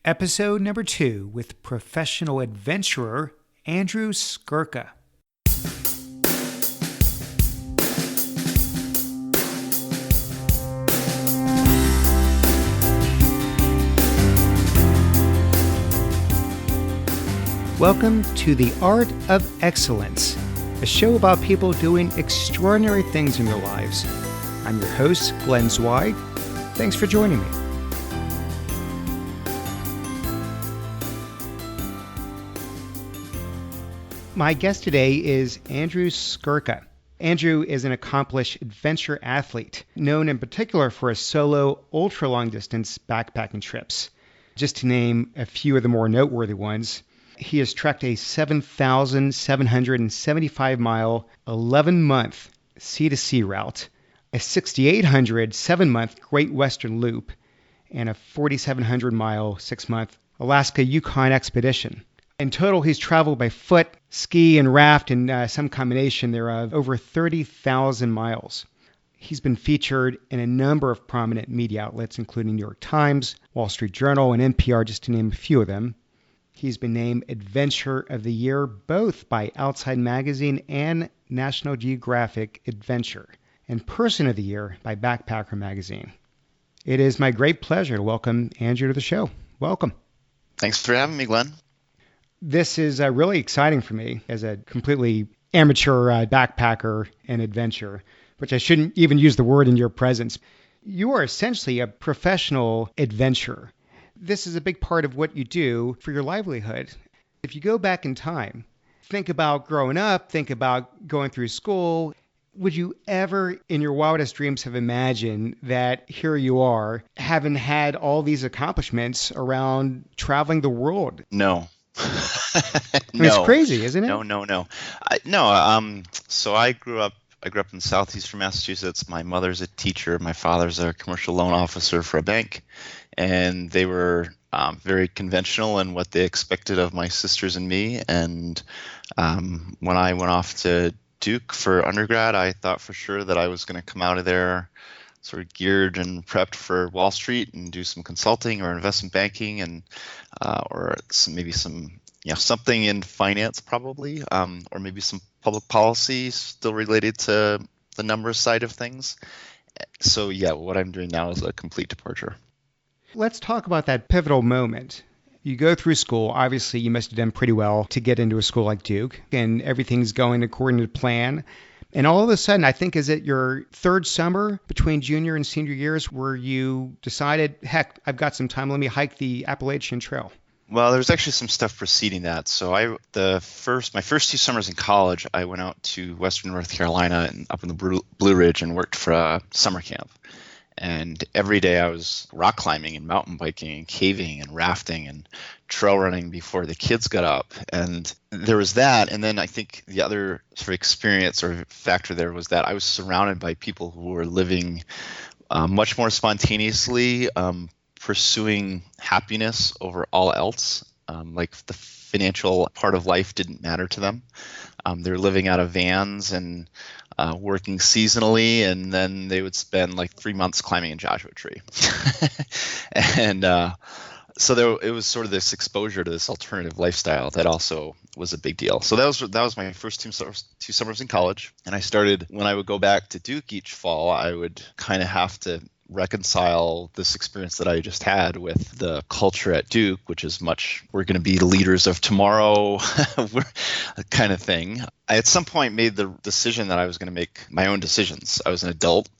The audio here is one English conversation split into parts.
Episode number 2 with professional adventurer Andrew Skurka. Welcome to The Art of Excellence, a show about people doing extraordinary things in their lives. I'm your host, Glenn Zweig. Thanks for joining me. My guest today is Andrew Skurka. Andrew is an accomplished adventure athlete, known in particular for his solo ultra-long-distance backpacking trips. Just to name a few of the more noteworthy ones, he has trekked a 7,775-mile, 11-month sea-to-sea route, a 6,800 7-month Great Western Loop, and a 4,700-mile 6-month Alaska Yukon expedition. In total, he's traveled by foot, ski, and raft, and some combination thereof, over 30,000 miles. He's been featured in a number of prominent media outlets, including New York Times, Wall Street Journal, and NPR, just to name a few of them. He's been named Adventure of the Year both by Outside Magazine and National Geographic Adventure, and Person of the Year by Backpacker Magazine. It is my great pleasure to welcome Andrew to the show. Welcome. Thanks for having me, Glenn. This is really exciting for me as a completely amateur backpacker and adventurer, which I shouldn't even use the word in your presence. You are essentially a professional adventurer. This is a big part of what you do for your livelihood. If you go back in time, think about growing up, think about going through school. Would you ever, in your wildest dreams, have imagined that here you are, having had all these accomplishments around traveling the world? No. No. It's crazy, isn't it? No. So I grew up in southeastern Massachusetts. My mother's a teacher. My father's a commercial loan officer for a bank. And they were very conventional in what they expected of my sisters and me. And when I went off to Duke for undergrad, I thought for sure that I was going to come out of there sort of geared and prepped for Wall Street and do some consulting or investment banking and or maybe some something in finance probably, or maybe some public policy still related to the numbers side of things. So what I'm doing now is a complete departure. Let's talk about that pivotal moment. You go through school. Obviously, you must have done pretty well to get into a school like Duke, and everything's going according to plan. And all of a sudden, I think, is it your third summer between junior and senior years where you decided, heck, I've got some time, let me hike the Appalachian Trail? Well, there's actually some stuff preceding that. So my first 2 summers in college, I went out to Western North Carolina and up in the Blue Ridge and worked for a summer camp. And every day I was rock climbing and mountain biking and caving and rafting and trail running before the kids got up. And there was that. And then I think the other sort of experience or factor there was that I was surrounded by people who were living much more spontaneously, pursuing happiness over all else. Like the financial part of life didn't matter to them. They're living out of vans and working seasonally, and then they would spend like 3 months climbing a Joshua tree. And so it was sort of this exposure to this alternative lifestyle that also was a big deal. So that was my first 2 summers in college. And I started, when I would go back to Duke each fall, I would kind of have to reconcile this experience that I just had with the culture at Duke, which is we're going to be the leaders of tomorrow kind of thing. I at some point made the decision that I was going to make my own decisions. I was an adult,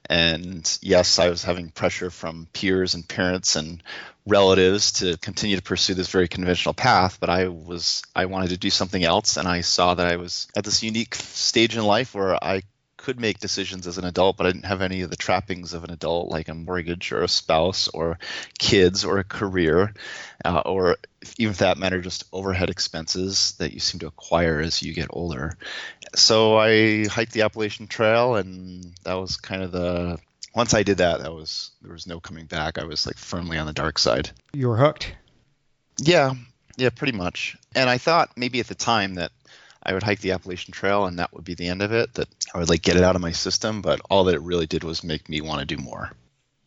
and yes, I was having pressure from peers and parents and relatives to continue to pursue this very conventional path, but I wanted to do something else, and I saw that I was at this unique stage in life where I could make decisions as an adult, but I didn't have any of the trappings of an adult, like a mortgage or a spouse or kids or a career, or even for that matter, just overhead expenses that you seem to acquire as you get older. So I hiked the Appalachian Trail, and that was kind of once I did that, there was no coming back. I was like firmly on the dark side. You were hooked? Yeah, pretty much. And I thought maybe at the time that I would hike the Appalachian Trail and that would be the end of it, that I would like get it out of my system, but all that it really did was make me want to do more.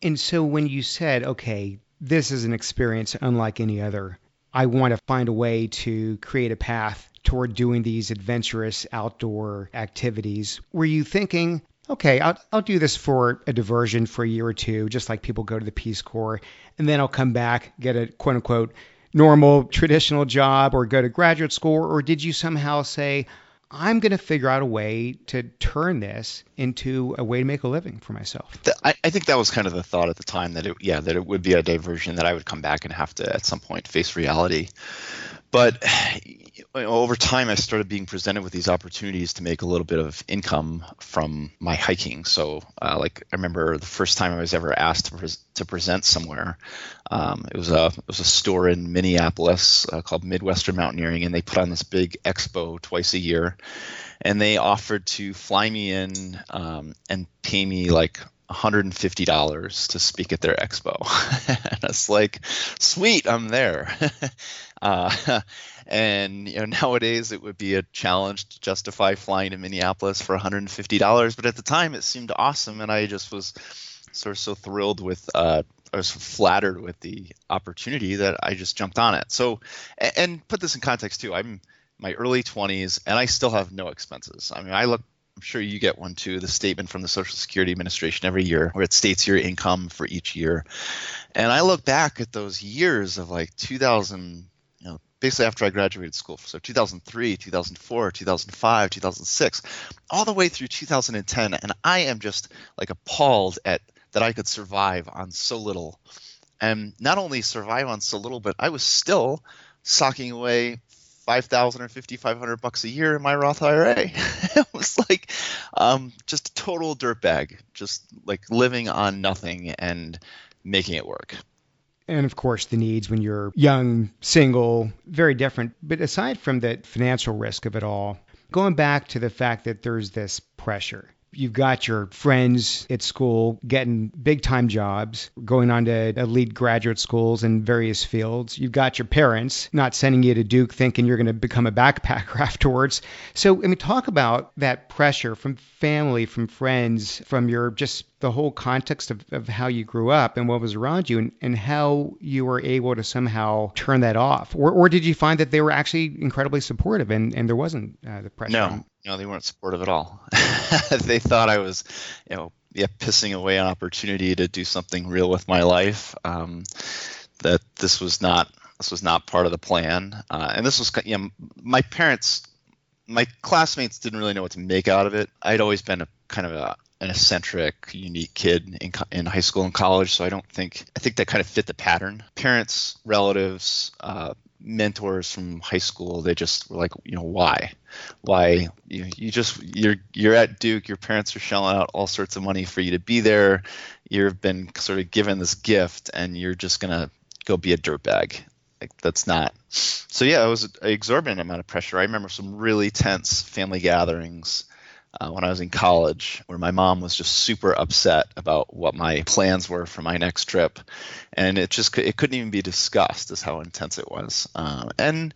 And so when you said, okay, this is an experience unlike any other. I want to find a way to create a path toward doing these adventurous outdoor activities. Were you thinking, okay, I'll do this for a diversion for a year or two, just like people go to the Peace Corps, and then I'll come back, get a quote unquote normal traditional job or go to graduate school? Or did you somehow say, I'm going to figure out a way to turn this into a way to make a living for myself? I think that was kind of the thought at the time, that it would be a diversion, that I would come back and have to at some point face reality. But over time, I started being presented with these opportunities to make a little bit of income from my hiking. So, like, I remember the first time I was ever asked to present somewhere. It was a store in Minneapolis called Midwestern Mountaineering, and they put on this big expo twice a year. And they offered to fly me in and pay me like $150 to speak at their expo. And it's like, sweet, I'm there. And nowadays it would be a challenge to justify flying to Minneapolis for $150, but at the time it seemed awesome, and I just was sort of so thrilled with I was flattered with the opportunity that I just jumped on it. So, and put this in context too, I'm my early 20s and I still have no expenses. I mean, I'm sure you get one too, the statement from the Social Security Administration every year where it states your income for each year. And I look back at those years of like 2000, basically after I graduated school. So 2003, 2004, 2005, 2006, all the way through 2010. And I am just like appalled at that I could survive on so little. And not only survive on so little, but I was still socking away $5,000 or $5,500 a year in my Roth IRA. It was like just a total dirtbag, just like living on nothing and making it work. And of course, the needs when you're young, single, very different. But aside from the financial risk of it all, going back to the fact that there's this pressure. You've got your friends at school getting big-time jobs, going on to elite graduate schools in various fields. You've got your parents not sending you to Duke thinking you're going to become a backpacker afterwards. So, I mean, talk about that pressure from family, from friends, from your just the whole context of how you grew up and what was around you, and how you were able to somehow turn that off. Or did you find that they were actually incredibly supportive and there wasn't the pressure? No, they weren't supportive at all. They thought I was, pissing away an opportunity to do something real with my life. That this was not part of the plan. And this was, my parents, my classmates didn't really know what to make out of it. I'd always been an eccentric, unique kid in high school and college, so I think that kind of fit the pattern. Parents, relatives, mentors from high school, they just were like, why you're at Duke, your parents are shelling out all sorts of money for you to be there, you've been sort of given this gift and you're just gonna go be a dirtbag. Like, that's not. So yeah, it was an exorbitant amount of pressure. I remember some really tense family gatherings when I was in college, where my mom was just super upset about what my plans were for my next trip, and it couldn't even be discussed as how intense it was. And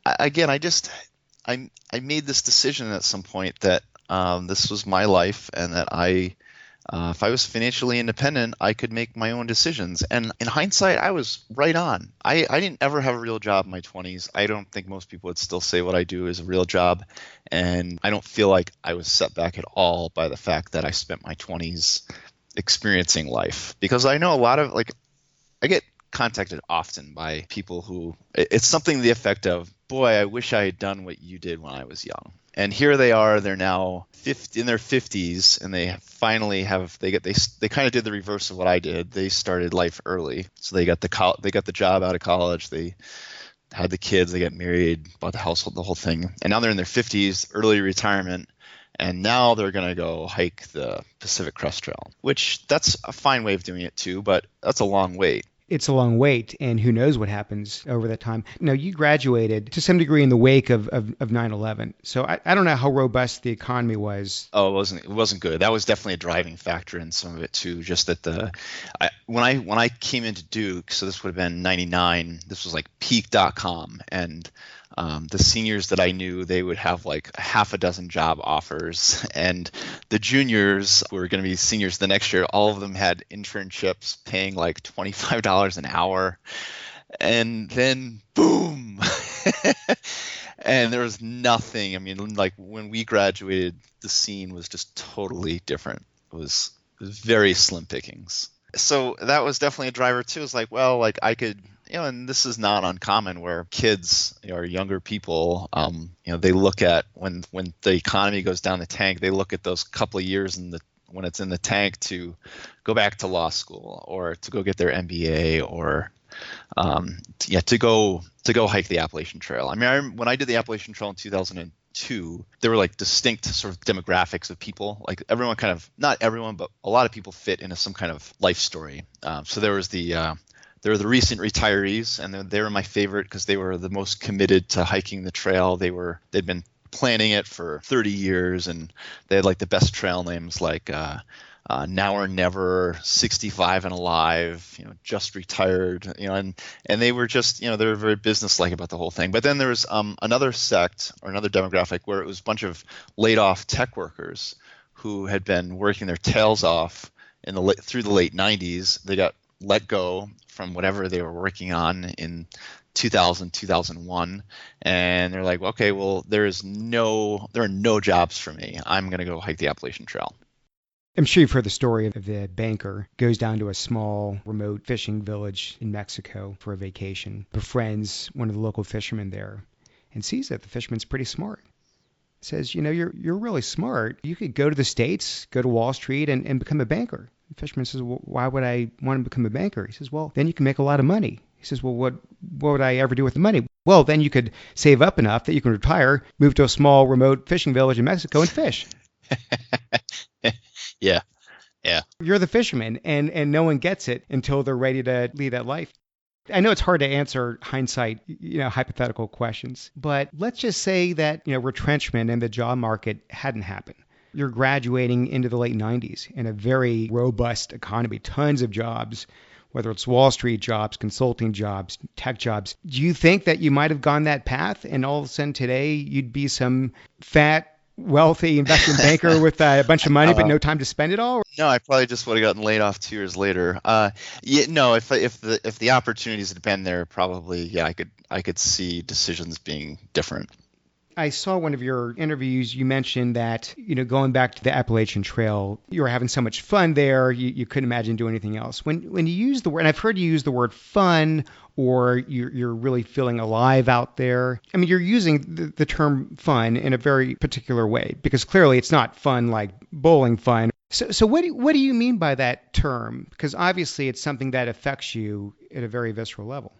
again, I made this decision at some point that this was my life, and that if I was financially independent, I could make my own decisions. And in hindsight, I was right on. I didn't ever have a real job in my 20s. I don't think most people would still say what I do is a real job. And I don't feel like I was set back at all by the fact that I spent my 20s experiencing life. Because I know a lot of, I get contacted often by people who, it's something to the effect of, boy, I wish I had done what you did when I was young. And here they are, they're now in their 50s, and they finally they kind of did the reverse of what I did. They started life early. So they got the job out of college, they had the kids, they got married, bought the household, the whole thing. And now they're in their 50s, early retirement, and now they're going to go hike the Pacific Crest Trail, which that's a fine way of doing it too, but that's a long wait. It's a long wait, and who knows what happens over that time. Now, you graduated to some degree in the wake of 9/11, so I don't know how robust the economy was. Oh, it wasn't good. That was definitely a driving factor in some of it too. Just that when I came into Duke, so this would have been 99. This was like peak.com, and The seniors that I knew, they would have like a half a dozen job offers, and the juniors who were going to be seniors the next year, all of them had internships paying like $25 an hour, and then boom. And there was nothing. I mean, like when we graduated, the scene was just totally different. It was very slim pickings. So that was definitely a driver too. It's like, well, like I could, and this is not uncommon where kids or younger people, they look at when the economy goes down the tank, they look at those couple of years when it's in the tank to go back to law school or to go get their MBA or to go hike the Appalachian Trail. I mean, when I did the Appalachian Trail in 2002, there were like distinct sort of demographics of people. Like everyone kind of, not everyone, but a lot of people fit into some kind of life story. So there were the recent retirees, and they were my favorite because they were the most committed to hiking the trail. They'd been planning it for 30 years, and they had like the best trail names like Now or Never, 65 and Alive, just retired, and they were just, they were very businesslike about the whole thing. But then there was another sect or another demographic where it was a bunch of laid off tech workers who had been working their tails off through the late 90s. They got let go from whatever they were working on in 2000, 2001, and they're like, okay, well, there are no jobs for me. I'm going to go hike the Appalachian Trail. I'm sure you've heard the story of the banker goes down to a small remote fishing village in Mexico for a vacation, befriends one of the local fishermen there, and sees that the fisherman's pretty smart. Says, you're really smart. You could go to the States, go to Wall Street, and become a banker. The fisherman says, well, why would I want to become a banker? He says, well, then you can make a lot of money. He says, well, what would I ever do with the money? Well, then you could save up enough that you can retire, move to a small remote fishing village in Mexico and fish. Yeah. Yeah. You're the fisherman, and no one gets it until they're ready to lead that life. I know it's hard to answer hindsight, hypothetical questions, but let's just say that, retrenchment in the job market hadn't happened. You're graduating into the late 90s in a very robust economy, tons of jobs, whether it's Wall Street jobs, consulting jobs, tech jobs. Do you think that you might have gone that path and all of a sudden today you'd be some fat, wealthy investment banker with a bunch of money but no time to spend it all? No, I probably just would have gotten laid off 2 years later. No, if the opportunities had been there, probably, yeah, I could see decisions being different. I saw one of your interviews. You mentioned that, going back to the Appalachian Trail, you were having so much fun there, you couldn't imagine doing anything else. When you use the word, and I've heard you use the word fun, or you're really feeling alive out there. I mean, you're using the term fun in a very particular way, because clearly it's not fun like bowling fun. So what do you mean by that term? Because obviously it's something that affects you at a very visceral level.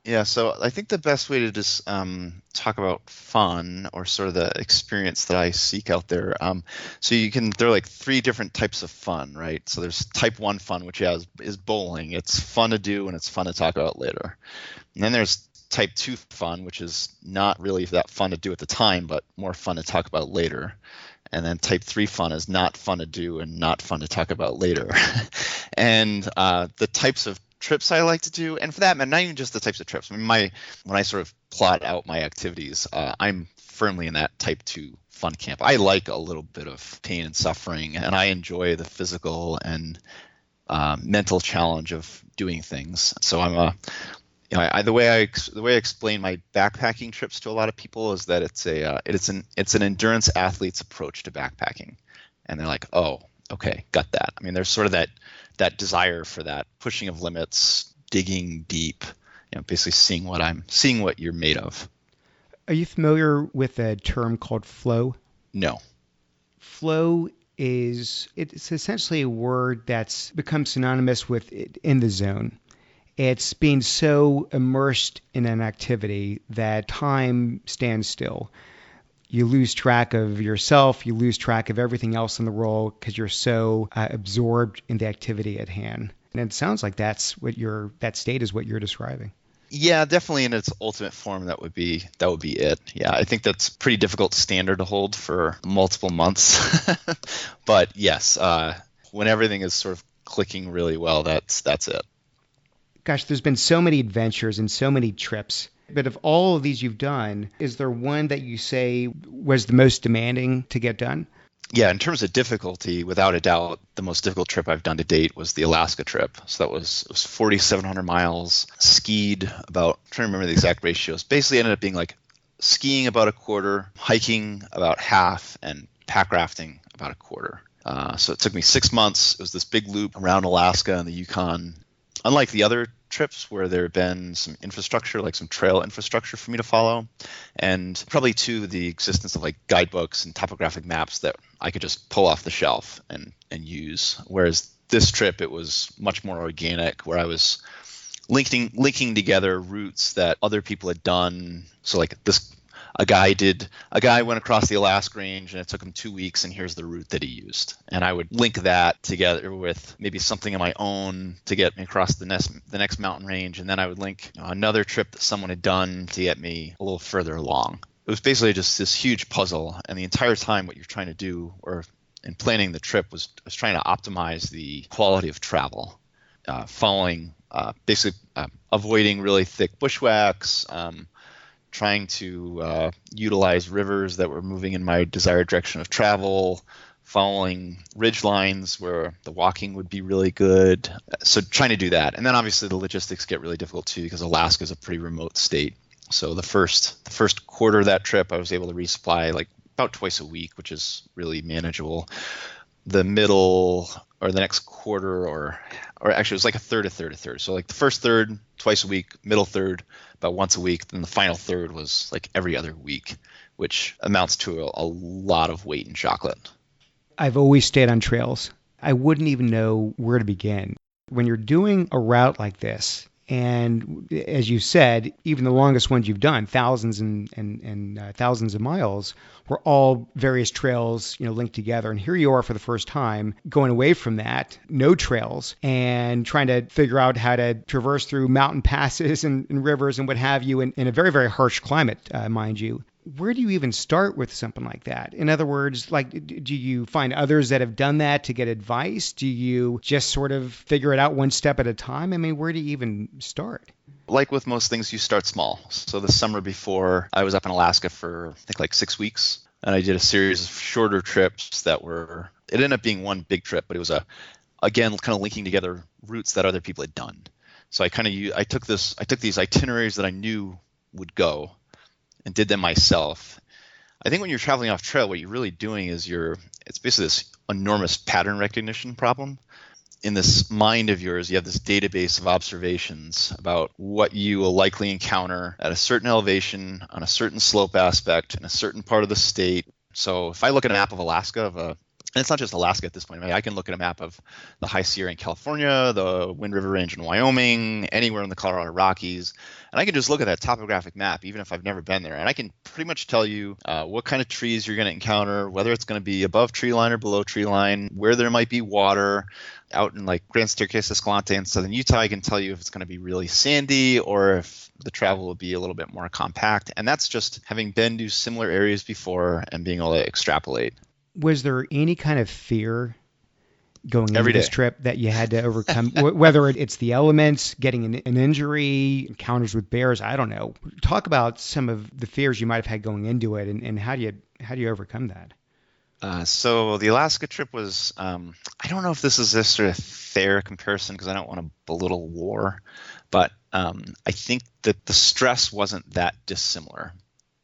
Yeah, so I think the best way to just talk about fun or sort of the experience that I seek out there. There are like 3 different types of fun, right? So there's type 1 fun, which is bowling. It's fun to do and it's fun to talk about later. And then there's type 2 fun, which is not really that fun to do at the time, but more fun to talk about later. And then type 3 fun is not fun to do and not fun to talk about later. And the types of trips I like to do, and for that matter, not even just the types of trips. I mean, when I sort of plot out my activities, I'm firmly in that type 2 fun camp. I like a little bit of pain and suffering, and I enjoy the physical and mental challenge of doing things. So I'm the way I explain my backpacking trips to a lot of people is that it's an endurance athlete's approach to backpacking, and they're like, oh, okay, got that. I mean, there's sort of that desire for that pushing of limits, digging deep, basically seeing what you're made of. Are you familiar with a term called flow? No. Flow it's essentially a word that's become synonymous with in the zone. It's being so immersed in an activity that time stands still. You lose track of yourself, you lose track of everything else in the world because you're so absorbed in the activity at hand. And it sounds like that state is what you're describing. Yeah, definitely in its ultimate form, that would be it. Yeah, I think that's a pretty difficult standard to hold for multiple months. But yes, when everything is sort of clicking really well, that's it. Gosh, there's been so many adventures and so many trips But of all of these you've done, is there one that you say was the most demanding to get done? Yeah, in terms of difficulty, without a doubt, the most difficult trip I've done to date was the Alaska trip. So it was 4,700 miles, skied about, I'm trying to remember the exact ratios. Basically ended up being like skiing about a quarter, hiking about half, and pack rafting about a quarter. So it took me 6 months. It was this big loop around Alaska and the Yukon. Unlike the other trips where there had been some infrastructure, like some trail infrastructure for me to follow, and probably too the existence of like guidebooks and topographic maps that I could just pull off the shelf and use. Whereas this trip, it was much more organic, where I was linking together routes that other people had done. So like this, a guy went across the Alaska range and it took him 2 weeks, and here's the route that he used. And I would link that together with maybe something of my own to get me across the next mountain range. And then I would link another trip that someone had done to get me a little further along. It was basically just this huge puzzle. And the entire time what you're trying to do, or in planning the trip, was trying to optimize the quality of travel, following basically avoiding really thick bushwhacks, trying to utilize rivers that were moving in my desired direction of travel, following ridge lines where the walking would be really good. So trying to do that. And then obviously the logistics get really difficult too, because Alaska is a pretty remote state. So the first quarter of that trip, I was able to resupply like about twice a week, which is really manageable. The middle, or the next quarter, or actually it was like a third. So like the first third, twice a week, middle third, about once a week. Then the final third was like every other week, which amounts to a lot of weight in chocolate. I've always stayed on trails. I wouldn't even know where to begin. When you're doing a route like this, and as you said, even the longest ones you've done, thousands and thousands of miles, were all various trails, linked together. And here you are for the first time going away from that, no trails, and trying to figure out how to traverse through mountain passes and rivers and what have you in a very, very harsh climate, mind you. Where do you even start with something like that? In other words, like, do you find others that have done that to get advice? Do you just sort of figure it out one step at a time? I mean, where do you even start? Like with most things, you start small. So the summer before, I was up in Alaska for, I think, like 6 weeks. And I did a series of shorter trips it ended up being one big trip, but it was again, kind of linking together routes that other people had done. So I took these itineraries that I knew would go, and did them myself. I think when you're traveling off trail, what you're really doing is it's basically this enormous pattern recognition problem. In this mind of yours, you have this database of observations about what you will likely encounter at a certain elevation, on a certain slope aspect, in a certain part of the state. So if I look at a map of Alaska, and it's not just Alaska at this point. I can look at a map of the High Sierra in California, the Wind River Range in Wyoming, anywhere in the Colorado Rockies. And I can just look at that topographic map, even if I've never been there. And I can pretty much tell you what kind of trees you're going to encounter, whether it's going to be above tree line or below tree line, where there might be water. Out in like Grand Staircase Escalante in southern Utah, I can tell you if it's going to be really sandy or if the travel will be a little bit more compact. And that's just having been to similar areas before and being able to extrapolate. Was there any kind of fear going into this day. trip that you had to overcome, whether it's the elements, getting an injury, encounters with bears? I don't know. Talk about some of the fears you might have had going into it, and how do you overcome that? So the Alaska trip was, I don't know if this is a sort of fair comparison because I don't want to belittle war, but I think that the stress wasn't that dissimilar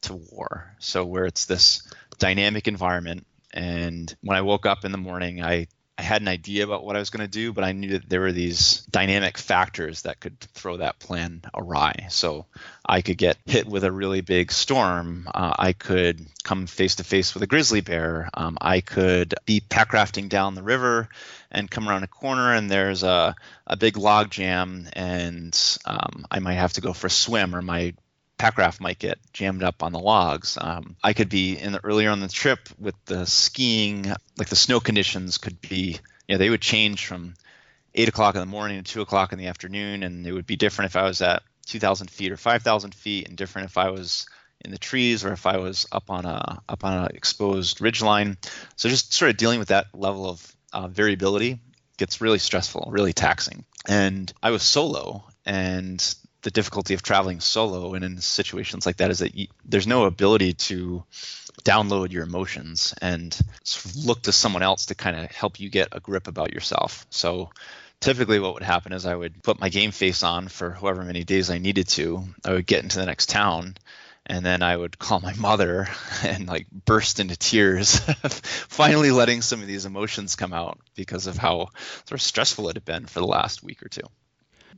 to war. So where it's this dynamic environment, and when I woke up in the morning, I had an idea about what I was going to do, but I knew that there were these dynamic factors that could throw that plan awry. So I could get hit with a really big storm. I could come face to face with a grizzly bear. I could be pack rafting down the river and come around a corner and there's a big log jam, and I might have to go for a swim, or my pack raft might get jammed up on the logs. I could be earlier on the trip with the skiing, like the snow conditions could be, they would change from 8 o'clock in the morning to 2 o'clock in the afternoon. And it would be different if I was at 2,000 feet or 5,000 feet, and different if I was in the trees or if I was up on a exposed ridgeline. So just sort of dealing with that level of variability gets really stressful, really taxing. And I was solo, and the difficulty of traveling solo and in situations like that is that there's no ability to download your emotions and sort of look to someone else to kind of help you get a grip about yourself. So typically what would happen is I would put my game face on for however many days I needed to. I would get into the next town, and then I would call my mother and like burst into tears, finally letting some of these emotions come out because of how sort of stressful it had been for the last week or two.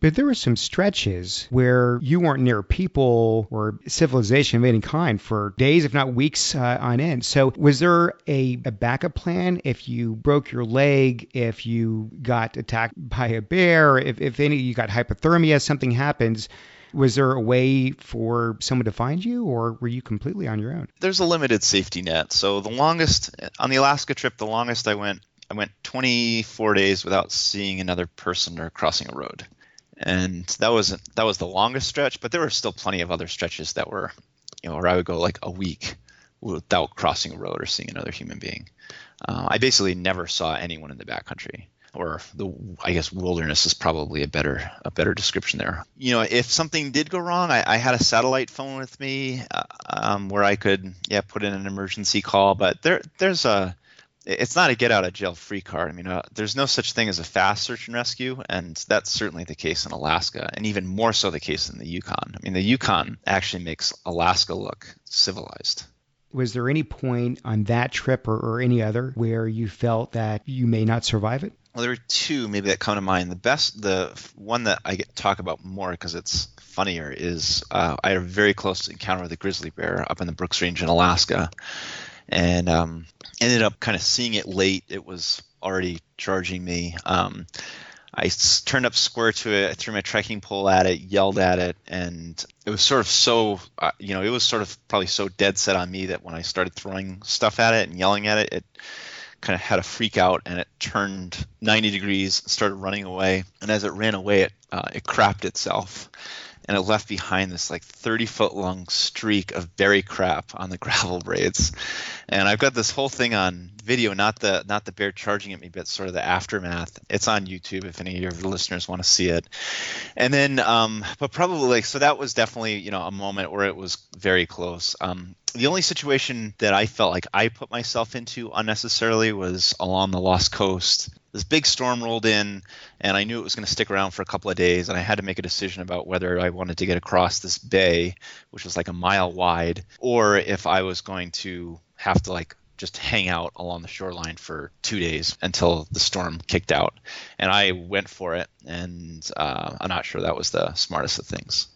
But there were some stretches where you weren't near people or civilization of any kind for days, if not weeks on end. So was there a backup plan if you broke your leg, if you got attacked by a bear, if you got hypothermia, something happens? Was there a way for someone to find you, or were you completely on your own? There's a limited safety net. So the longest, on the Alaska trip, I went 24 days without seeing another person or crossing a road. And that was the longest stretch, but there were still plenty of other stretches that were, where I would go like a week without crossing a road or seeing another human being. I basically never saw anyone in the backcountry. Or I guess wilderness is probably a better description there. If something did go wrong, I had a satellite phone with me where I could put in an emergency call. But it's not a get out of jail free card. I mean, there's no such thing as a fast search and rescue, and that's certainly the case in Alaska, and even more so the case in the Yukon. I mean, the Yukon actually makes Alaska look civilized. Was there any point on that trip or any other where you felt that you may not survive it? Well, there were two maybe that come to mind. The one that I get to talk about more because it's funnier is I had a very close encounter with a grizzly bear up in the Brooks Range in Alaska, and ended up kind of seeing it late. It was already charging me. I turned up square to it. I threw my trekking pole at it, yelled at it, and it was sort of so, it was sort of probably so dead set on me that when I started throwing stuff at it and yelling at it, it kind of had a freak out and it turned 90 degrees and started running away. And as it ran away, it crapped itself. And it left behind this like 30-foot long streak of berry crap on the gravel braids. And I've got this whole thing on video, not the bear charging at me, but sort of the aftermath. It's on YouTube if any of your listeners want to see it. And then, but probably so that was definitely, a moment where it was very close. The only situation that I felt like I put myself into unnecessarily was along the Lost Coast. This big storm rolled in, and I knew it was going to stick around for a couple of days, and I had to make a decision about whether I wanted to get across this bay, which was like a mile wide, or if I was going to have to like just hang out along the shoreline for 2 days until the storm kicked out. And I went for it, and I'm not sure that was the smartest of things.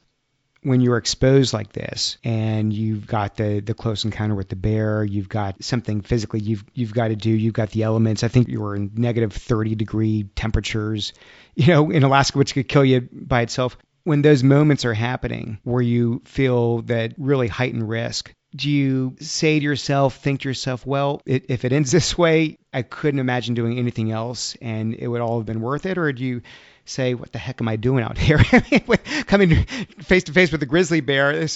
When you're exposed like this and you've got the close encounter with the bear, you've got something physically you've got to do, you've got the elements. I think you were in negative 30-degree temperatures, in Alaska, which could kill you by itself. When those moments are happening where you feel that really heightened risk, do you say to yourself, think to yourself, well, if it ends this way, I couldn't imagine doing anything else and it would all have been worth it? Or do you say, what the heck am I doing out here? Coming face to face with a grizzly bear. I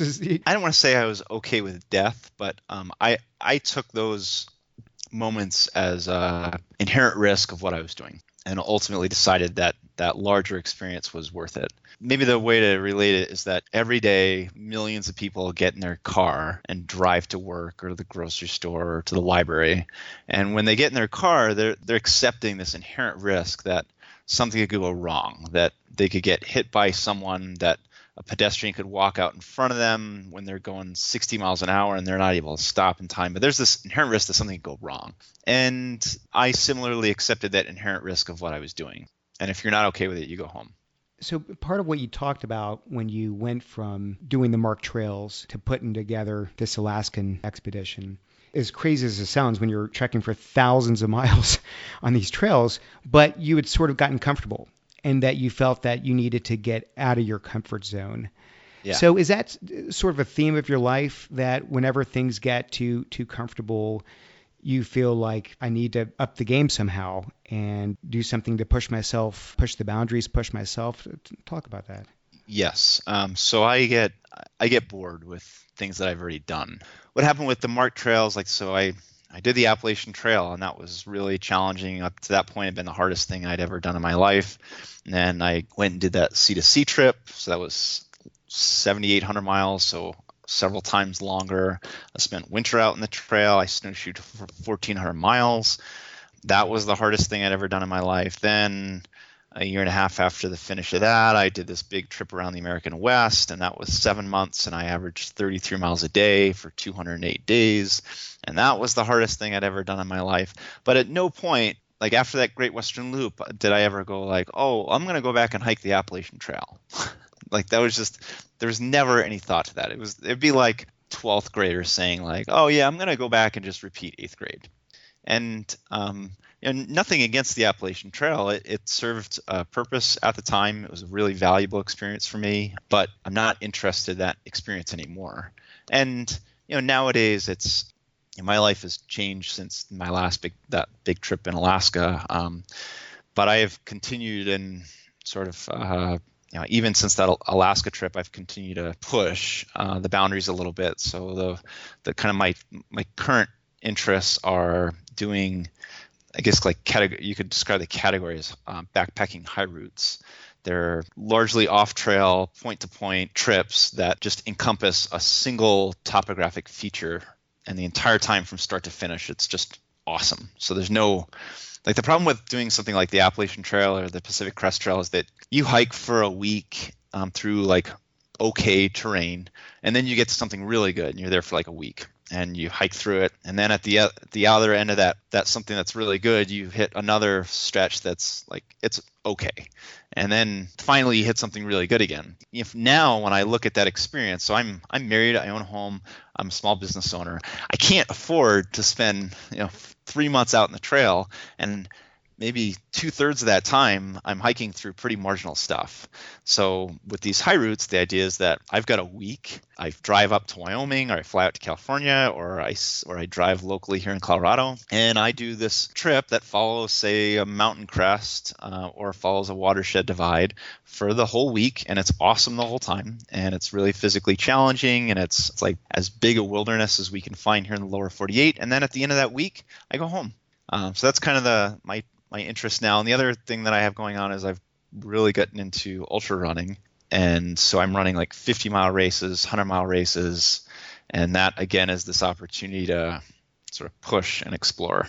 don't want to say I was okay with death, but I took those moments as inherent risk of what I was doing, and ultimately decided that that larger experience was worth it. Maybe the way to relate it is that every day millions of people get in their car and drive to work or the grocery store or to the library, and when they get in their car, they're accepting this inherent risk that something could go wrong, that they could get hit by someone, that a pedestrian could walk out in front of them when they're going 60 miles an hour and they're not able to stop in time. But there's this inherent risk that something could go wrong. And I similarly accepted that inherent risk of what I was doing. And if you're not okay with it, you go home. So part of what you talked about when you went from doing the marked trails to putting together this Alaskan expedition, as crazy as it sounds when you're trekking for thousands of miles on these trails, but you had sort of gotten comfortable and that you felt that you needed to get out of your comfort zone. Yeah. So is that sort of a theme of your life, that whenever things get too comfortable, you feel like I need to up the game somehow and do something to push the boundaries, push myself? Talk about that. Yes. So I get bored with things that I've already done. What happened with the marked trails, I did the Appalachian Trail, and that was really challenging. Up to that point, it had been the hardest thing I'd ever done in my life. And then I went and did that sea-to-sea trip. So that was 7,800 miles, so several times longer. I spent winter out in the trail. I snowshoed for 1,400 miles. That was the hardest thing I'd ever done in my life. Then a year and a half after the finish of that, I did this big trip around the American West, and that was 7 months, and I averaged 33 miles a day for 208 days. And that was the hardest thing I'd ever done in my life. But at no point, like after that Great Western Loop, did I ever go like, oh, I'm going to go back and hike the Appalachian Trail. Like that was just, there was never any thought to that. It'd be like 12th graders saying like, oh yeah, I'm going to go back and just repeat 8th grade. And nothing against the Appalachian Trail. It served a purpose at the time. It was a really valuable experience for me, but I'm not interested in that experience anymore. And nowadays my life has changed since my last big trip in Alaska. But I have continued and sort of even since that Alaska trip, I've continued to push the boundaries a little bit. So the kind of my current interests are doing, I guess, like you could describe the category as backpacking high routes. They're largely off-trail, point-to-point trips that just encompass a single topographic feature, and the entire time from start to finish, it's just awesome. So there's no, like the problem with doing something like the Appalachian Trail or the Pacific Crest Trail is that you hike for a week through like okay terrain, and then you get to something really good, and you're there for like a week. And you hike through it, and then at the other end of that's something that's really good. You hit another stretch that's like it's okay, and then finally you hit something really good again. If now when I look at that experience, so I'm married, I own a home, I'm a small business owner. I can't afford to spend 3 months out in the trail, and maybe 2/3 of that time I'm hiking through pretty marginal stuff. So with these high routes, the idea is that I've got a week. I drive up to Wyoming, or I fly out to California, or I drive locally here in Colorado, and I do this trip that follows, say, a mountain crest or follows a watershed divide for the whole week, and it's awesome the whole time, and it's really physically challenging, and it's like as big a wilderness as we can find here in the lower 48. And then at the end of that week, I go home. So that's kind of my interest now. And the other thing that I have going on is I've really gotten into ultra running. And so I'm running like 50-mile races, 100-mile races. And that, again, is this opportunity to sort of push and explore.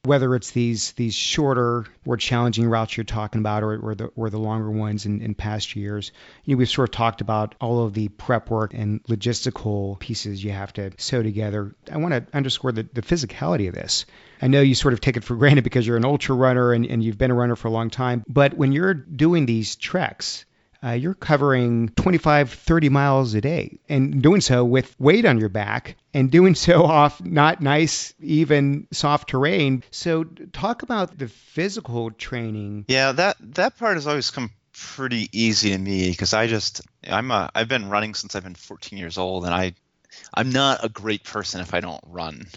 Whether it's these shorter, more challenging routes you're talking about, or the longer ones in past years, we've sort of talked about all of the prep work and logistical pieces you have to sew together. I want to underscore the physicality of this. I know you sort of take it for granted because you're an ultra runner and you've been a runner for a long time, but when you're doing these treks, you're covering 25, 30 miles a day, and doing so with weight on your back and doing so off not nice, even soft terrain. So talk about the physical training. Yeah, that part has always come pretty easy to me because I've been running since I've been 14 years old, and I'm not a great person if I don't run.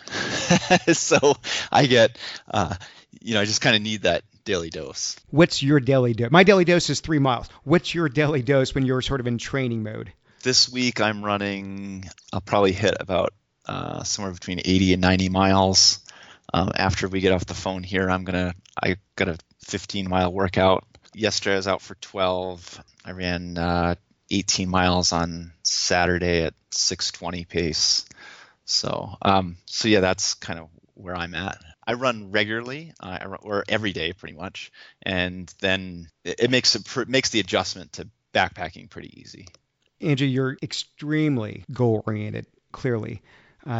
So I get, I just kind of need that daily dose. What's your daily dose? My daily dose is 3 miles. What's your daily dose when you're sort of in training mode? This week I'm running, I'll probably hit about somewhere between 80 and 90 miles. After we get off the phone here, I got a 15-mile workout. Yesterday I was out for 12. I ran 18 miles on Saturday at 6:20 pace. So yeah, that's kind of where I'm at. I run regularly, or every day pretty much, and then it makes the adjustment to backpacking pretty easy. Andrew, you're extremely goal-oriented, clearly.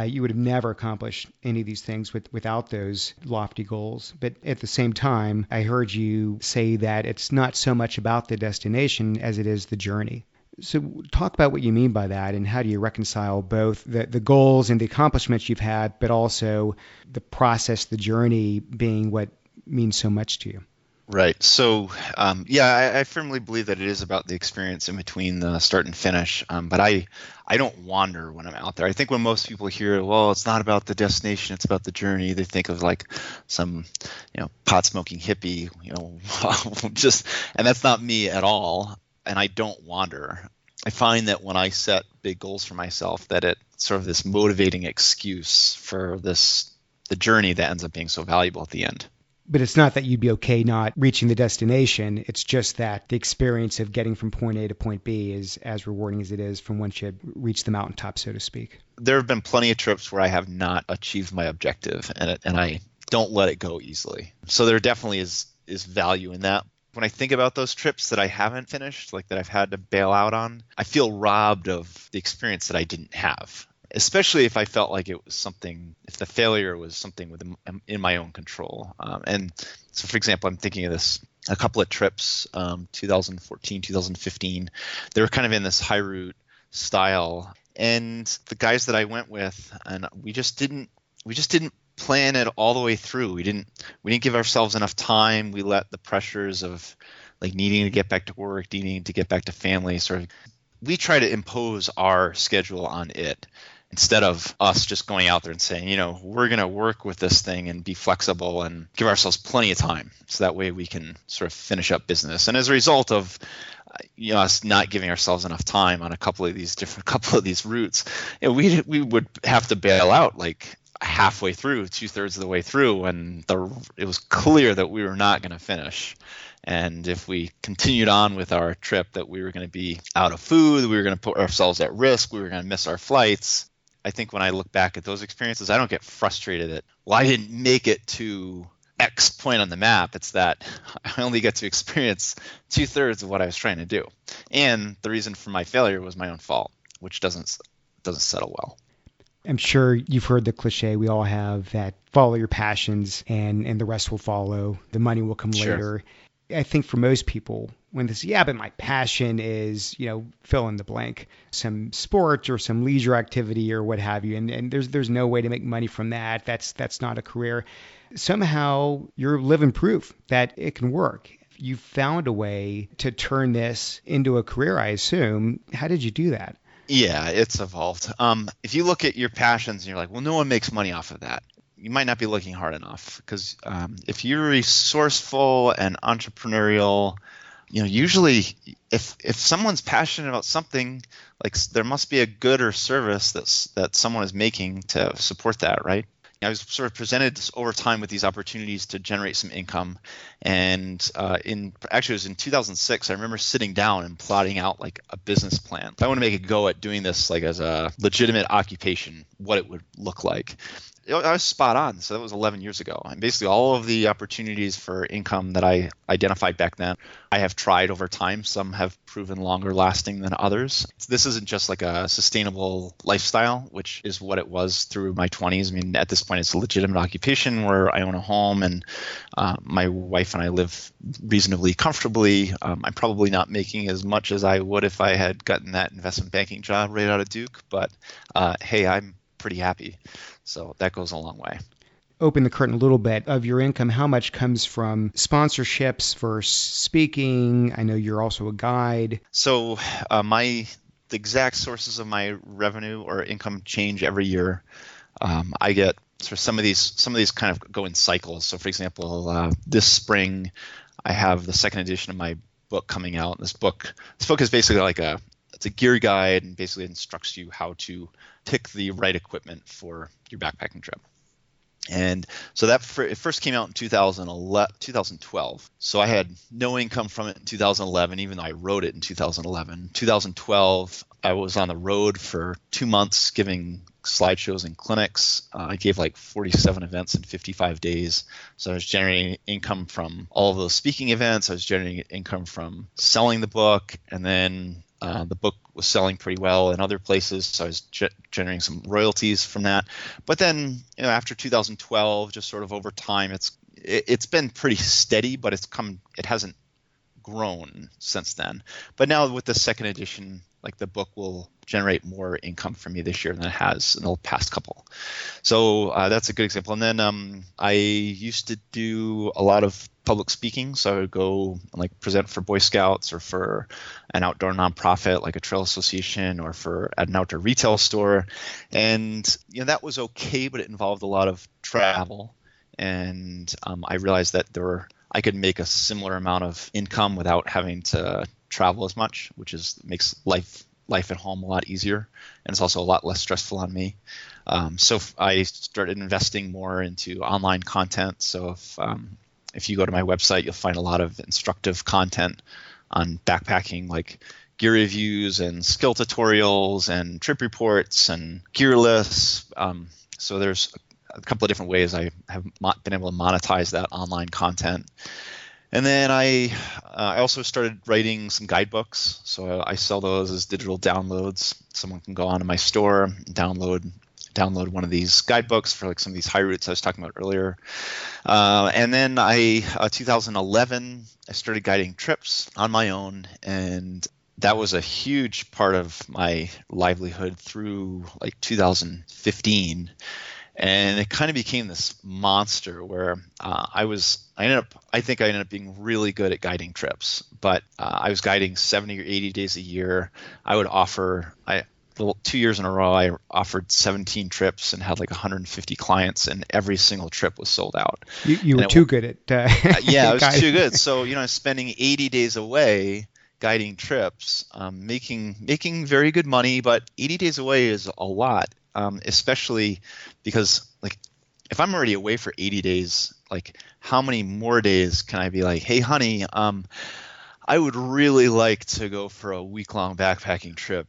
You would have never accomplished any of these things without those lofty goals. But at the same time, I heard you say that it's not so much about the destination as it is the journey. So talk about what you mean by that, and how do you reconcile both the goals and the accomplishments you've had, but also the process, the journey being what means so much to you? Right. So, I firmly believe that it is about the experience in between the start and finish. But I don't wander when I'm out there. I think when most people hear, well, it's not about the destination, it's about the journey, they think of like some, pot smoking hippie, and that's not me at all. And I don't wander. I find that when I set big goals for myself, that it's sort of this motivating excuse for the journey that ends up being so valuable at the end. But it's not that you'd be okay not reaching the destination. It's just that the experience of getting from point A to point B is as rewarding as it is from once you reach the mountaintop, so to speak. There have been plenty of trips where I have not achieved my objective, and I don't let it go easily. So there definitely is value in that. When I think about those trips that I haven't finished, like that I've had to bail out on, I feel robbed of the experience that I didn't have. Especially if I felt like it was something, if the failure was something in my own control. And so, for example, I'm thinking of a couple of trips, 2014, 2015. They were kind of in this high route style. And the guys that I went with, and we just didn't plan it all the way through. We didn't give ourselves enough time. We let the pressures of like needing to get back to work, needing to get back to family, we try to impose our schedule on it, instead of us just going out there and saying, we're going to work with this thing and be flexible and give ourselves plenty of time. So that way we can sort of finish up business. And as a result of us not giving ourselves enough time on a couple of these routes, we would have to bail out like halfway through, 2/3 of the way through, when it was clear that we were not going to finish. And if we continued on with our trip, that we were going to be out of food, we were going to put ourselves at risk, we were going to miss our flights. I think when I look back at those experiences, I don't get frustrated that, I didn't make it to X point on the map. It's that I only get to experience 2/3 of what I was trying to do. And the reason for my failure was my own fault, which doesn't settle well. I'm sure you've heard the cliche we all have that follow your passions and the rest will follow. The money will come later. I think for most people, when they say, but my passion is, fill in the blank, some sport or some leisure activity or what have you, and there's no way to make money from that. That's not a career. Somehow you're living proof that it can work. You found a way to turn this into a career, I assume. How did you do that? Yeah, it's evolved. If you look at your passions and you're like, well, no one makes money off of that, you might not be looking hard enough, because if you're resourceful and entrepreneurial, usually if someone's passionate about something, like there must be a good or service that someone is making to support that, right? I was sort of presented over time with these opportunities to generate some income, and it was in 2006. I remember sitting down and plotting out like a business plan. If I want to make a go at doing this like as a legitimate occupation, what it would look like. I was spot on. So that was 11 years ago. And basically all of the opportunities for income that I identified back then, I have tried over time. Some have proven longer lasting than others. This isn't just like a sustainable lifestyle, which is what it was through my 20s. I mean, at this point, it's a legitimate occupation where I own a home and my wife and I live reasonably comfortably. I'm probably not making as much as I would if I had gotten that investment banking job right out of Duke. But hey, I'm pretty happy. So that goes a long way. Open the curtain a little bit. Of your income, how much comes from sponsorships versus speaking? I know you're also a guide. So the exact sources of my revenue or income change every year. I get some of these kind of go in cycles. So for example, this spring I have the second edition of my book coming out. This book is basically it's a gear guide and basically instructs you how to pick the right equipment for your backpacking trip. And so it first came out in 2012. So I had no income from it in 2011, even though I wrote it in 2011. 2012, I was on the road for 2 months giving slideshows and clinics. I gave like 47 events in 55 days. So I was generating income from all of those speaking events. I was generating income from selling the book, and then the book was selling pretty well in other places, so I was generating some royalties from that. But then, after 2012, just sort of over time, it's been pretty steady, but it hasn't grown since then. But now with the second edition, like the book will generate more income for me this year than it has in the past couple. So that's a good example. And then I used to do a lot of public speaking. So I would go and present for Boy Scouts or for an outdoor nonprofit like a trail association or for an outdoor retail store. And that was okay, but it involved a lot of travel. And I realized that I could make a similar amount of income without having to travel as much, which makes life at home a lot easier, and it's also a lot less stressful on me. So I started investing more into online content. So if you go to my website, you'll find a lot of instructive content on backpacking, like gear reviews and skill tutorials and trip reports and gear lists. So there's a couple of different ways I have been able to monetize that online content. And then I also started writing some guidebooks. So I sell those as digital downloads. Someone can go onto my store and download one of these guidebooks for like some of these high routes I was talking about earlier. And then 2011, I started guiding trips on my own, and that was a huge part of my livelihood through like 2015. And it kind of became this monster where I think I ended up being really good at guiding trips, but I was guiding 70 or 80 days a year. I would offer, 2 years in a row, I offered 17 trips and had like 150 clients, and every single trip was sold out. You were too good at yeah, I was too good. So, I was spending 80 days away guiding trips, making very good money, but 80 days away is a lot. Especially because like if I'm already away for 80 days, like how many more days can I be like, hey honey, I would really like to go for a week-long backpacking trip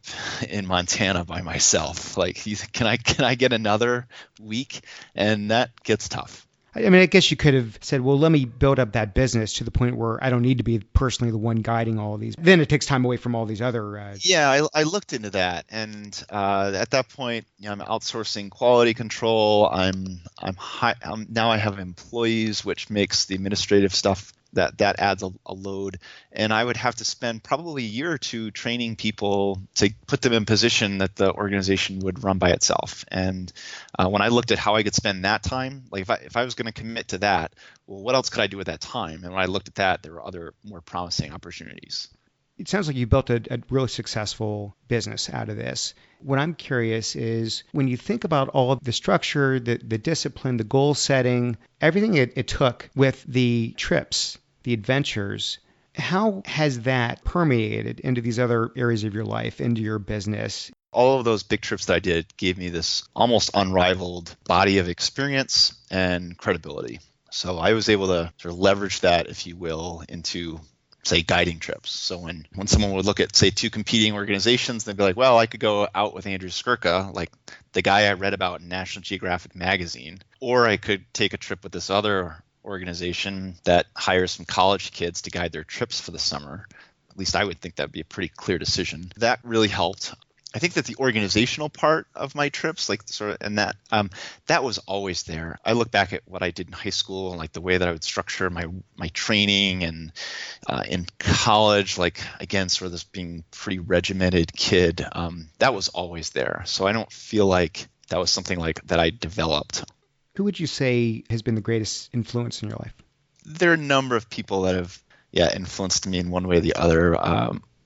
in Montana by myself. Like, can I get another week? And that gets tough. I mean, I guess you could have said, well, let me build up that business to the point where I don't need to be personally the one guiding all of these. Then it takes time away from all these other. Yeah, I looked into that, and at that point, I'm outsourcing quality control. Now I have employees, which makes the administrative stuff that adds a load, and I would have to spend probably a year or two training people to put them in position that the organization would run by itself. And when I looked at how I could spend that time, like if I was going to commit to that, well, what else could I do with that time? And when I looked at that, there were other more promising opportunities. It sounds like you built a really successful business out of this. What I'm curious is when you think about all of the structure, the discipline, the goal setting, everything it took with the trips, the adventures, how has that permeated into these other areas of your life, into your business? All of those big trips that I did gave me this almost unrivaled body of experience and credibility. So I was able to sort of leverage that, if you will, into say guiding trips. So when someone would look at say two competing organizations, they'd be like, well, I could go out with Andrew Skurka, like the guy I read about in National Geographic magazine, or I could take a trip with this other organization that hires some college kids to guide their trips for the summer. At least I would think that would be a pretty clear decision. That really helped. I think that the organizational part of my trips, like sort of, and that was always there. I look back at what I did in high school and like the way that I would structure my training, and in college, like again, sort of this being pretty regimented kid, that was always there. So I don't feel like that was something like that I developed. Who would you say has been the greatest influence in your life? There are a number of people that have influenced me in one way or the other.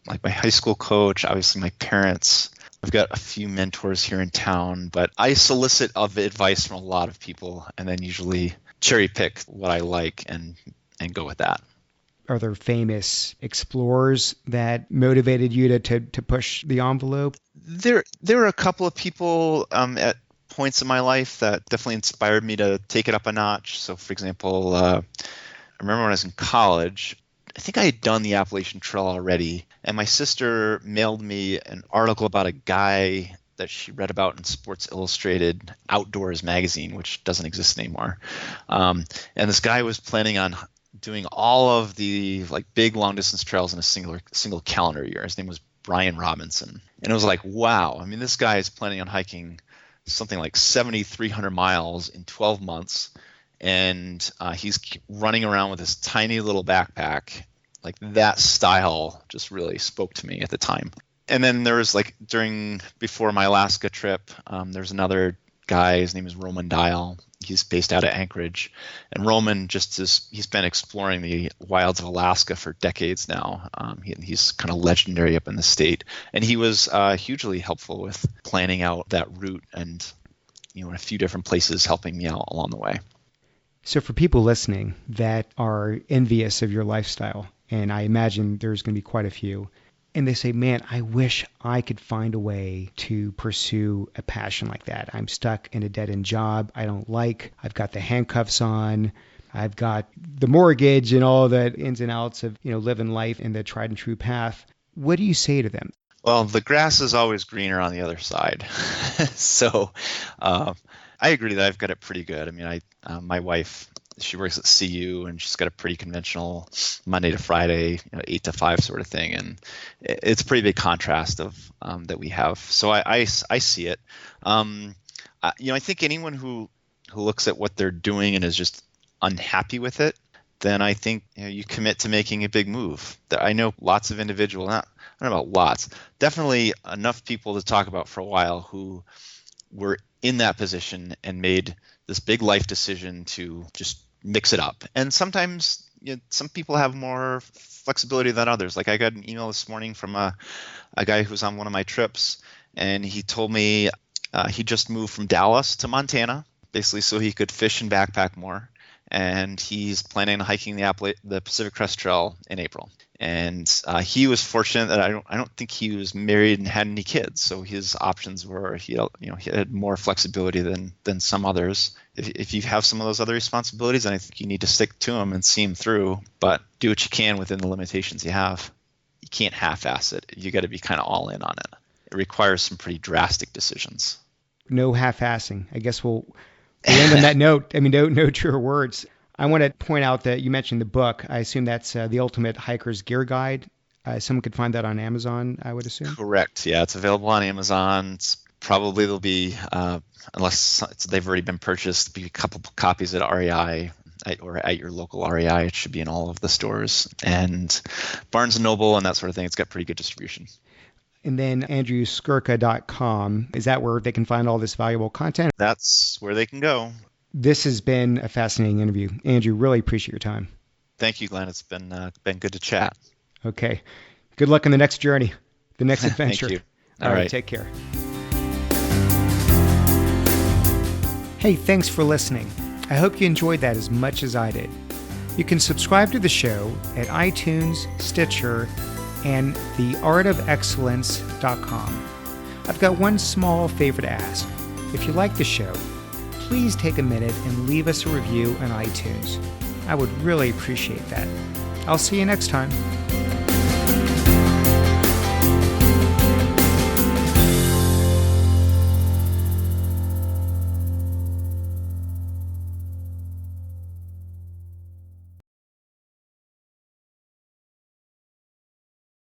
Like my high school coach, obviously my parents. I've got a few mentors here in town, but I solicit advice from a lot of people and then usually cherry pick what I like and go with that. Are there famous explorers that motivated you to push the envelope? There are a couple of people at points in my life that definitely inspired me to take it up a notch. So for example, I remember when I was in college, I think I had done the Appalachian Trail already, and my sister mailed me an article about a guy that she read about in Sports Illustrated Outdoors magazine, which doesn't exist anymore. And this guy was planning on doing all of the like big long distance trails in a single calendar year. His name was Brian Robinson, and it was like, wow. I mean, this guy is planning on hiking something like 7,300 miles in 12 months. And he's running around with this tiny little backpack. Like that style just really spoke to me at the time. And then there was like before my Alaska trip, there's another guy. His name is Roman Dial. He's based out of Anchorage. And Roman he's been exploring the wilds of Alaska for decades now. He's kind of legendary up in the state. And he was hugely helpful with planning out that route and, in a few different places helping me out along the way. So for people listening that are envious of your lifestyle, and I imagine there's going to be quite a few, and they say, man, I wish I could find a way to pursue a passion like that. I'm stuck in a dead-end job I don't like. I've got the handcuffs on. I've got the mortgage and all the ins and outs of, living life in the tried and true path. What do you say to them? Well, the grass is always greener on the other side. So I agree that I've got it pretty good. I mean, my wife, she works at CU and she's got a pretty conventional Monday to Friday, 8 to 5 sort of thing. And it's a pretty big contrast of that we have. So I see it. I think anyone who looks at what they're doing and is just unhappy with it, then I think you commit to making a big move. I know lots of individuals, I don't know about lots, definitely enough people to talk about for a while who were in that position and made this big life decision to just mix it up. And sometimes some people have more flexibility than others. Like I got an email this morning from a guy who's on one of my trips, and he told me he just moved from Dallas to Montana, basically so he could fish and backpack more. And he's planning on hiking the Pacific Crest Trail in April. And he was fortunate that I don't think he was married and had any kids, so his options were he had more flexibility than some others. If you have some of those other responsibilities, then I think you need to stick to them and see them through, but do what you can within the limitations you have. You can't half-ass it. You got to be kind of all in on it. It requires some pretty drastic decisions. No half-assing. I guess we'll end on that note. I mean, no truer words. I want to point out that you mentioned the book. I assume that's The Ultimate Hiker's Gear Guide. Someone could find that on Amazon, I would assume. Correct. Yeah, it's available on Amazon. There'll be, unless they've already been purchased, be a couple copies at REI or at your local REI. It should be in all of the stores. And Barnes & Noble and that sort of thing. It's got pretty good distribution. And then AndrewSkurka.com, is that where they can find all this valuable content? That's where they can go. This has been a fascinating interview. Andrew, really appreciate your time. Thank you, Glenn. It's been good to chat. Okay. Good luck in the next journey, the next adventure. Thank you. All right. Take care. Hey, thanks for listening. I hope you enjoyed that as much as I did. You can subscribe to the show at iTunes, Stitcher, and theartofexcellence.com. I've got one small favor to ask. If you like the show, please take a minute and leave us a review on iTunes. I would really appreciate that. I'll see you next time.